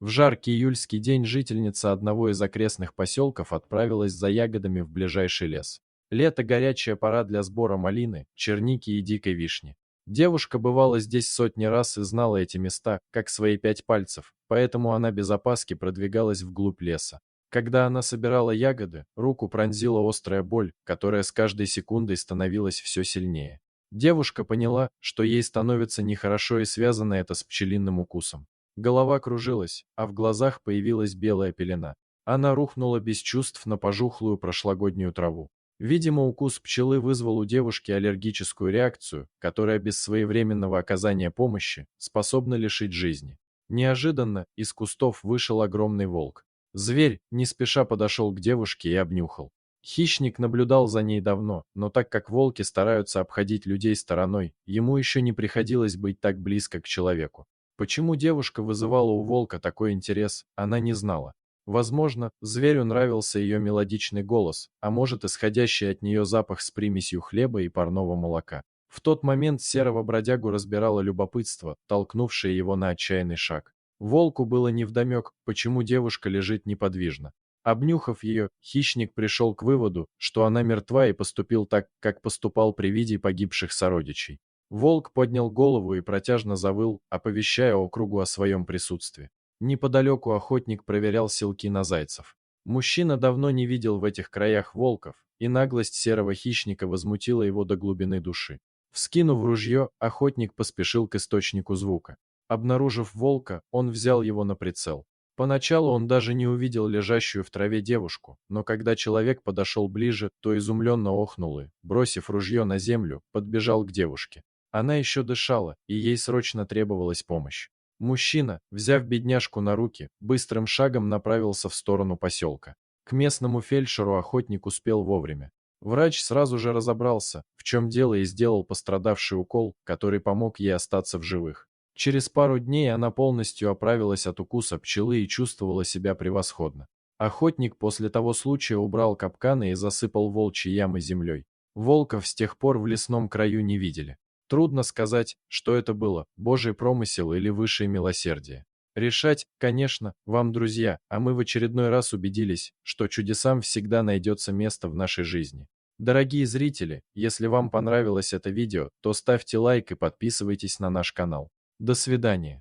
В жаркий июльский день жительница одного из окрестных поселков отправилась за ягодами в ближайший лес. Лето – горячая пора для сбора малины, черники и дикой вишни. Девушка бывала здесь сотни раз и знала эти места, как свои пять пальцев, поэтому она без опаски продвигалась вглубь леса. Когда она собирала ягоды, руку пронзила острая боль, которая с каждой секундой становилась все сильнее. Девушка поняла, что ей становится нехорошо, и связано это с пчелиным укусом. Голова кружилась, а в глазах появилась белая пелена. Она рухнула без чувств на пожухлую прошлогоднюю траву. Видимо, укус пчелы вызвал у девушки аллергическую реакцию, которая без своевременного оказания помощи способна лишить жизни. Неожиданно из кустов вышел огромный волк. Зверь не спеша подошел к девушке и обнюхал. Хищник наблюдал за ней давно, но так как волки стараются обходить людей стороной, ему еще не приходилось быть так близко к человеку. Почему девушка вызывала у волка такой интерес, она не знала. Возможно, зверю нравился ее мелодичный голос, а может, исходящий от нее запах с примесью хлеба и парного молока. В тот момент серого бродягу разбирало любопытство, толкнувшее его на отчаянный шаг. Волку было невдомек, почему девушка лежит неподвижно. Обнюхав ее, хищник пришел к выводу, что она мертва, и поступил так, как поступал при виде погибших сородичей. Волк поднял голову и протяжно завыл, оповещая округу о своем присутствии. Неподалеку охотник проверял селки на зайцев. Мужчина давно не видел в этих краях волков, и наглость серого хищника возмутила его до глубины души. Вскинув ружье, охотник поспешил к источнику звука. Обнаружив волка, он взял его на прицел. Поначалу он даже не увидел лежащую в траве девушку, но когда человек подошел ближе, то изумленно охнул и, бросив ружье на землю, подбежал к девушке. Она еще дышала, и ей срочно требовалась помощь. Мужчина, взяв бедняжку на руки, быстрым шагом направился в сторону поселка. К местному фельдшеру охотник успел вовремя. Врач сразу же разобрался, в чем дело, и сделал пострадавший укол, который помог ей остаться в живых. Через пару дней она полностью оправилась от укуса пчелы и чувствовала себя превосходно. Охотник после того случая убрал капканы и засыпал волчьи ямы землей. Волков с тех пор в лесном краю не видели. Трудно сказать, что это было, божий промысел или высшее милосердие. Решать, конечно, вам, друзья, а мы в очередной раз убедились, что чудесам всегда найдется место в нашей жизни. Дорогие зрители, если вам понравилось это видео, то ставьте лайк и подписывайтесь на наш канал. До свидания.